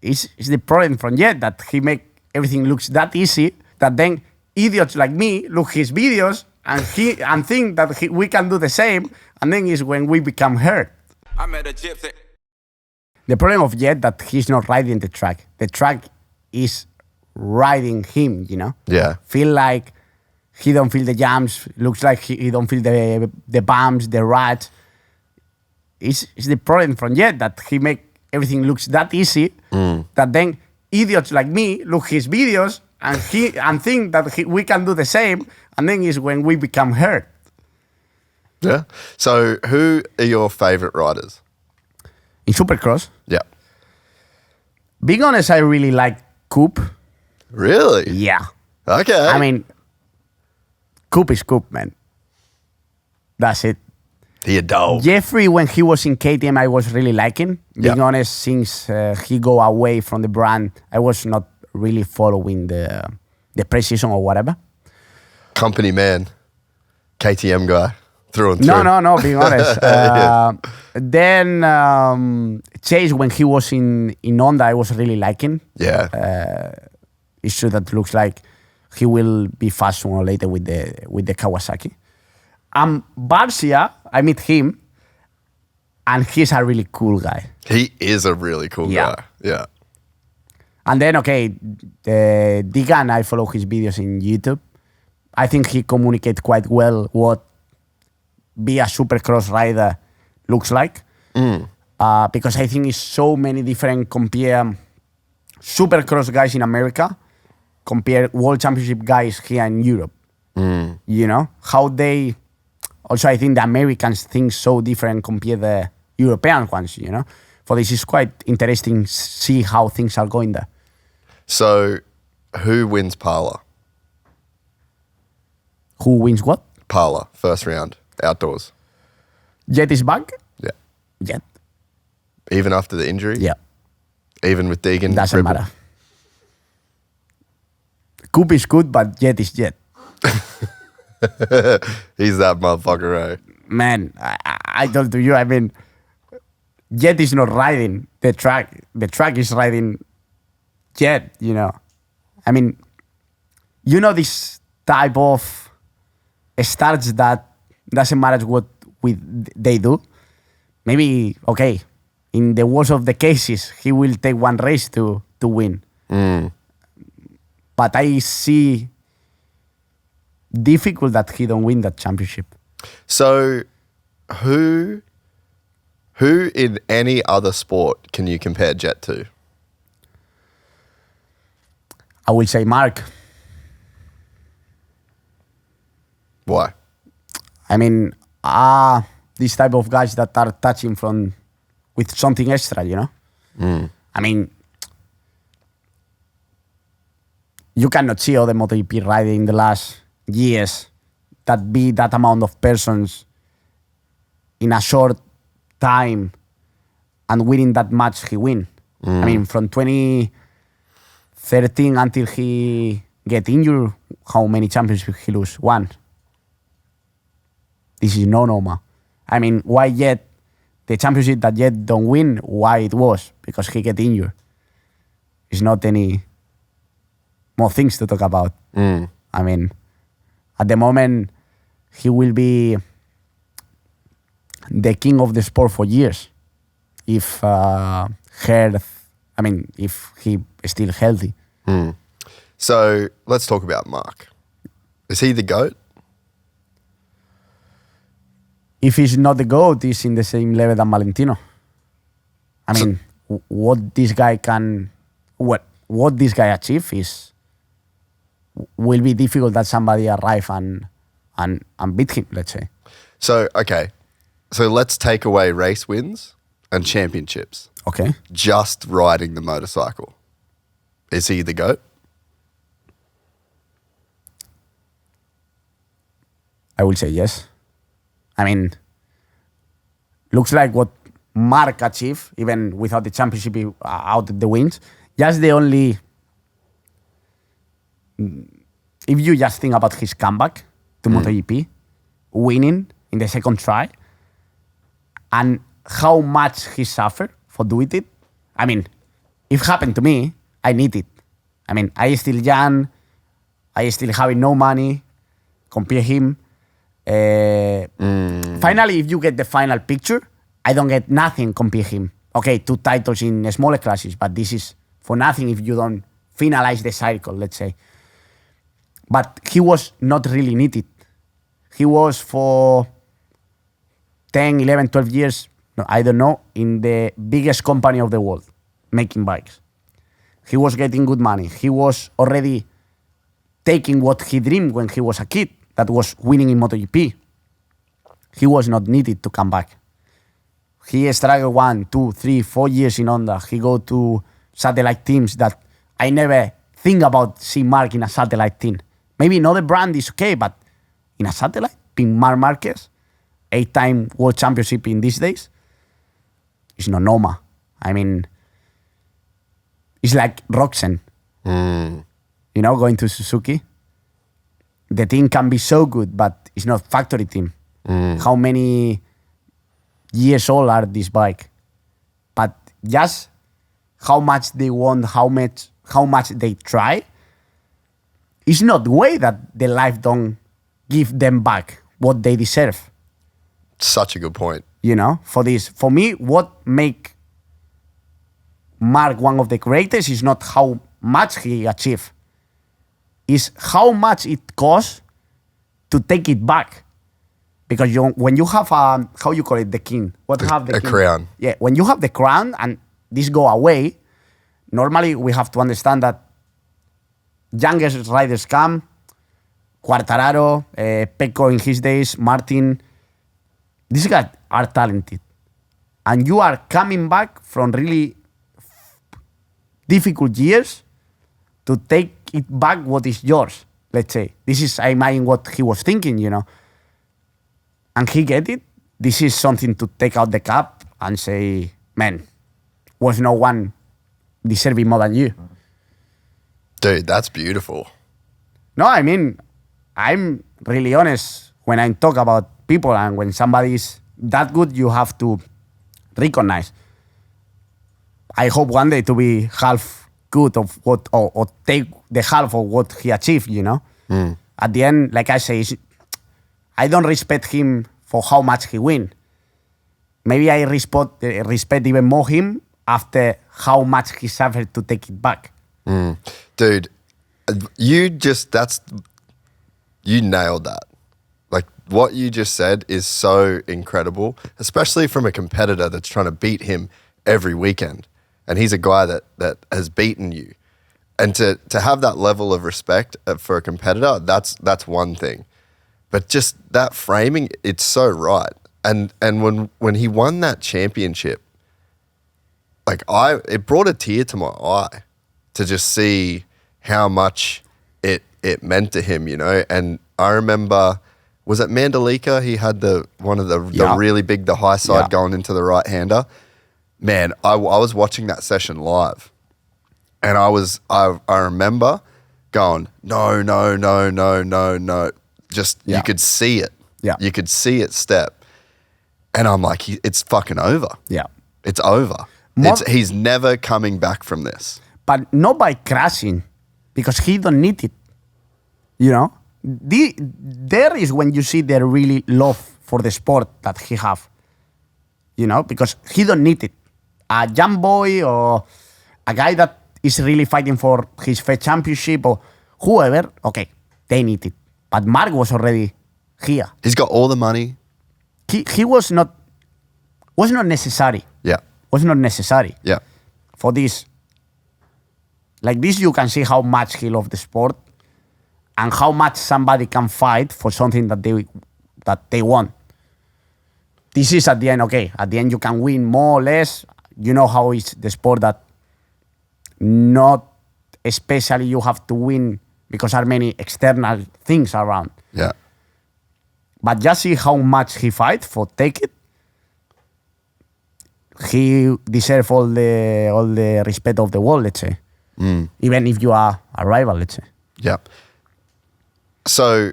It's the problem from Jett that he make everything looks that easy that then idiots like me look his videos and think that we can do the same, and then is when we become hurt. I met a gypsy. The problem of Jett that he's not riding the track. The track is riding him, you know? Yeah. Feel like he don't feel the jumps, looks like he don't feel the bumps, the ruts. It's the problem from Jett that he make everything looks that easy that then idiots like me look his videos and think that we can do the same, and then is when we become hurt. Yeah. So who are your favorite riders? In Supercross, Yeah. being honest, I really like Coop. Really? Yeah. Okay. I mean, Coop is Coop, man. That's it. He a dog. Jeffrey, when he was in KTM, I was really liking. Being Yeah. honest, since he go away from the brand, I was not really following the pre-season or whatever. Company man. KTM guy. Through and through. No, being honest. Then Chase, when he was in Honda, I was really liking. Yeah. It's true that looks like he will be fast sooner or later with the Kawasaki. Barcia, I meet him, and he's a really cool guy. He is a really cool Yeah. guy. Yeah. And then, Digan, I follow his videos in YouTube. I think he communicates quite well what be a Supercross rider looks like. Because I think it's so many different compare Supercross guys in America, compare World Championship guys here in Europe. You know? How they... Also, I think the Americans think so different compared the European ones, you know? For this is quite interesting see how things are going there. So who wins Parla? Who wins what? Parla, first round, outdoors. Jett is back? Yeah. Jett. Even after the injury? Yeah. Even with Deegan? Doesn't Ripple? matter. Coop is good, but Jett is Jett. He's that motherfucker, eh? Man, I told to you, I mean, Jett is not riding the track. The track is riding Jett, you know. I mean, you know this type of starts that doesn't matter what they do. Maybe, okay, in the worst of the cases, he will take one race to win. But I see difficult that he don't win that championship. So who in any other sport can you compare Jett to? I will say Marc. Why? I mean, these type of guys that are touching from with something extra, you know? I mean, you cannot see all the MotoGP riding in the last years that be that amount of persons in a short time and winning that much he win. I mean, from 2013 until he get injured, how many championships he lose? One. This is no normal. I mean, why Jett, the championship that Jett don't win, why it was? Because he get injured. It's not any more things to talk about. I mean, at the moment, he will be the king of the sport for years. If if he is still healthy. So let's talk about Marc. Is he the GOAT? If he's not the GOAT, he's in the same level than Valentino. I mean, what this guy achieve will be difficult that somebody arrive and beat him, let's say. So, okay. So let's take away race wins and championships. Okay. Just riding the motorcycle. Is he the GOAT? I will say yes. I mean, looks like what Marc achieved, even without the championship out of the wins. Just the only... If you just think about his comeback to MotoGP, winning in the second try, and how much he suffered for doing it. I mean, if it happened to me, I need it. I mean, I still young, I still having no money, compare him. Finally, if you get the final picture, I don't get nothing compare him. Okay, 2 titles in smaller classes, but this is for nothing if you don't finalize the cycle, let's say. But he was not really needed. He was for 10, 11, 12 years, no, I don't know, in the biggest company of the world, making bikes. He was getting good money. He was already taking what he dreamed when he was a kid, that was winning in MotoGP. He was not needed to come back. He struggled 1, 2, 3, 4 years in Honda. He go to satellite teams that I never think about seeing Marc in a satellite team. Maybe another brand is okay, but in a satellite, being Marc Marquez, 8-time world championship in these days, it's not normal. I mean, it's like Roxen, going to Suzuki. The team can be so good, but it's not factory team. How many years old are this bike? But just how much they want, how much they try, it's not the way that the life don't give them back what they deserve. Such a good point. For me, what make Marc one of the greatest is not how much he achieved. Is how much it costs to take it back. Because when you have how you call it, the king? A crown. Yeah, when you have the crown and this go away, normally we have to understand that youngest riders come, Quartararo, Pecco in his days, Martin. These guys are talented. And you are coming back from really difficult years to take it back what is yours, let's say. This is, I imagine, what he was thinking, And he get it. This is something to take out the cap and say, man, was no one deserving more than you. Dude, that's beautiful. No, I mean, I'm really honest when I talk about people, and when somebody is that good, you have to recognize. I hope one day to be half good of what, or take the half of what he achieved, At the end, like I say, I don't respect him for how much he win. Maybe I respect even more him after how much he suffered to take it back. Dude, you nailed that. Like, what you just said is so incredible, especially from a competitor that's trying to beat him every weekend. And he's a guy that has beaten you. And to have that level of respect for a competitor, that's one thing. But just that framing, it's so right. And when he won that championship, like it brought a tear to my eye to just see how much it meant to him, And I remember, was it Mandalika? He had the really big, the high side going into the right hander. Man, I was watching that session live, and I remember going, no. Just you could see it. Yeah. You could see it step. And I'm like, it's fucking over. Yeah. It's over. He's never coming back from this. But not by crashing, because he don't need it. There is when you see the really love for the sport that he have. Because he don't need it. A young boy or a guy that is really fighting for his first championship or whoever, okay, they need it. But Marc was already here. He's got all the money. He was not necessary. Yeah. Was not necessary. Yeah. For this. Like this, you can see how much he loved the sport and how much somebody can fight for something that they want. This is at the end, okay. At the end, you can win more or less. You know how it's the sport that not especially you have to win because there are many external things around. Yeah. But just see how much he fight for take it. He deserves all the respect of the world, let's say. Even if you are a rival, let's say. Yeah. So,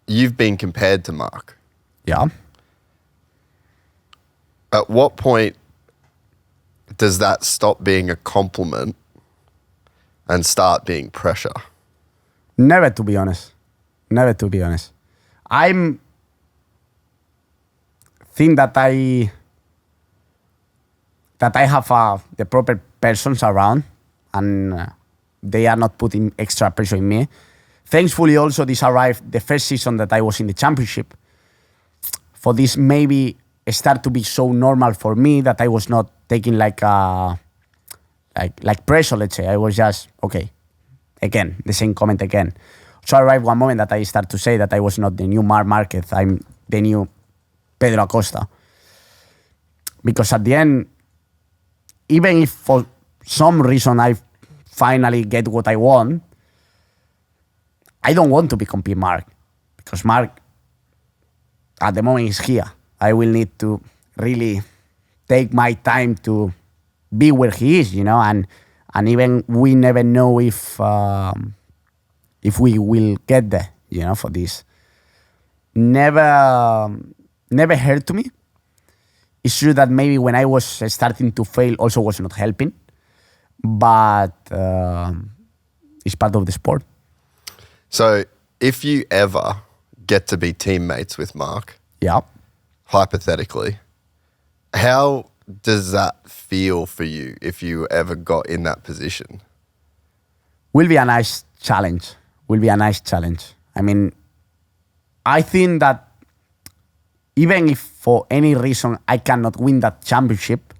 you've been compared to Marc. Yeah. At what point does that stop being a compliment and start being pressure? Never, to be honest. Never, to be honest. I'm think that I have the proper persons around, and they are not putting extra pressure in me. Thankfully, also this arrived the first season that I was in the championship. For this, maybe start to be so normal for me that I was not taking like pressure. Let's say I was just okay. Again, the same comment again. So I arrived one moment that I start to say that I was not the new Marc Marquez. I'm the new Pedro Acosta. Because at the end, even if for some reason I finally get what I want, I don't want to be compete Marc. Because Marc, at the moment, is here. I will need to really take my time to be where he is, and even we never know if we will get there, for this. Never hurt to me. It's true that maybe when I was starting to fail also was not helping, but it's part of the sport. So if you ever get to be teammates with Marc, yeah, hypothetically, how does that feel for you if you ever got in that position? Will be a nice challenge. I mean, I think that even if for any reason I cannot win that championship,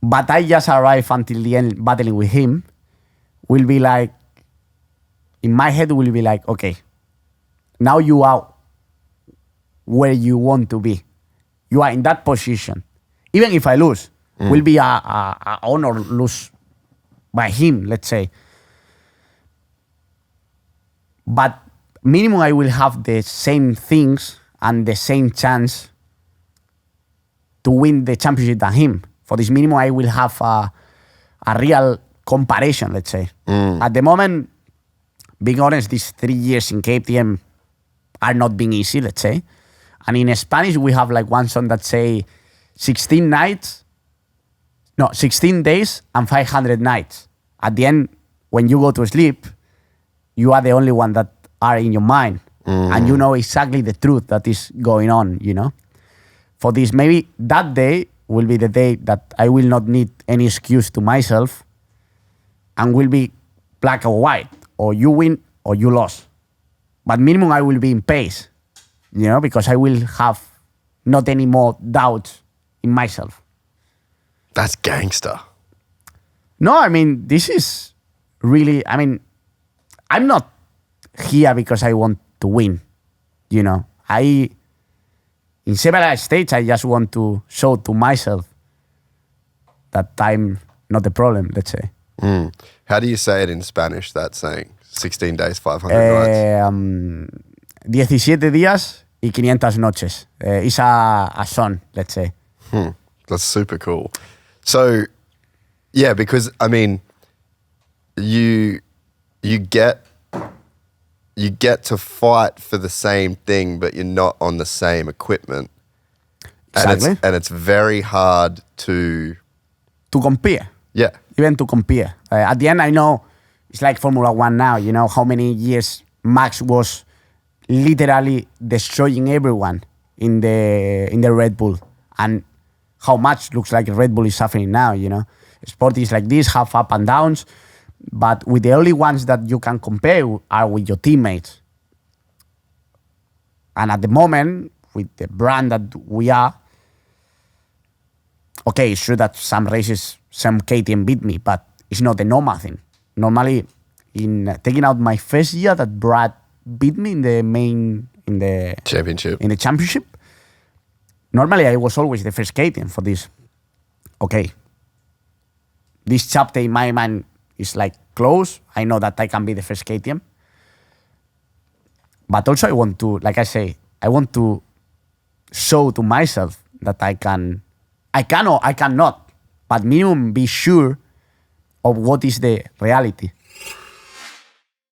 but I just arrive until the end battling with him, will be like, in my head will be like, okay, now you are where you want to be. You are in that position. Even if I lose, will be a honor lose by him, let's say. But minimum I will have the same things and the same chance to win the championship than him. For this minimum, I will have a real comparison, let's say. At the moment, being honest, these 3 years in KTM are not being easy, let's say. And in Spanish, we have like one song that say 16 days and 500 nights. At the end, when you go to sleep, you are the only one that are in your mind. And you know exactly the truth that is going on, For this, maybe that day will be the day that I will not need any excuse to myself and will be black or white, or you win or you lost. But minimum I will be in pace, because I will have not any more doubts in myself. That's gangster. No, I mean, this is really, I'm not here because I want to win, in several states, I just want to show to myself that I'm not the problem, let's say. How do you say it in Spanish, that saying? 16 days, 500 nights? 17 días y 500 noches. It's a song, let's say. That's super cool. So, yeah, because, you get to fight for the same thing, but you're not on the same equipment. Exactly. And it's very hard to compare. Yeah. Even to compare. At the end, I know it's like Formula One now. How many years Max was literally destroying everyone in the Red Bull, and how much looks like Red Bull is suffering now. Sport is like this, have up and downs. But with the only ones that you can compare are with your teammates. And at the moment, with the brand that we are, okay, it's true that some races, some KTM beat me, but it's not the normal thing. Normally, in taking out my first year that Brad beat me in the championship, normally I was always the first KTM for this. Okay, this chapter in my mind is like close. I know that I can be the first KTM. But also I want to, like I say, I want to show to myself that I can or I cannot, but minimum be sure of what is the reality.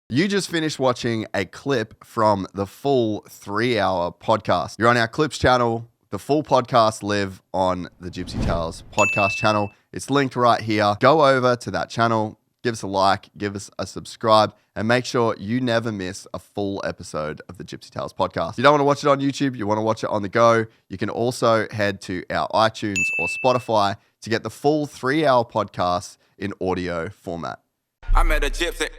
You just finished watching a clip from the full 3-hour podcast. You're on our Clips channel. The full podcasts live on the Gypsy Tales podcast channel. It's linked right here. Go over to that channel, give us a like, give us a subscribe, and make sure you never miss a full episode of the Gypsy Tales podcast. If you don't want to watch it on YouTube, you want to watch it on the go, you can also head to our iTunes or Spotify to get the full 3-hour podcast in audio format. I met a gypsy.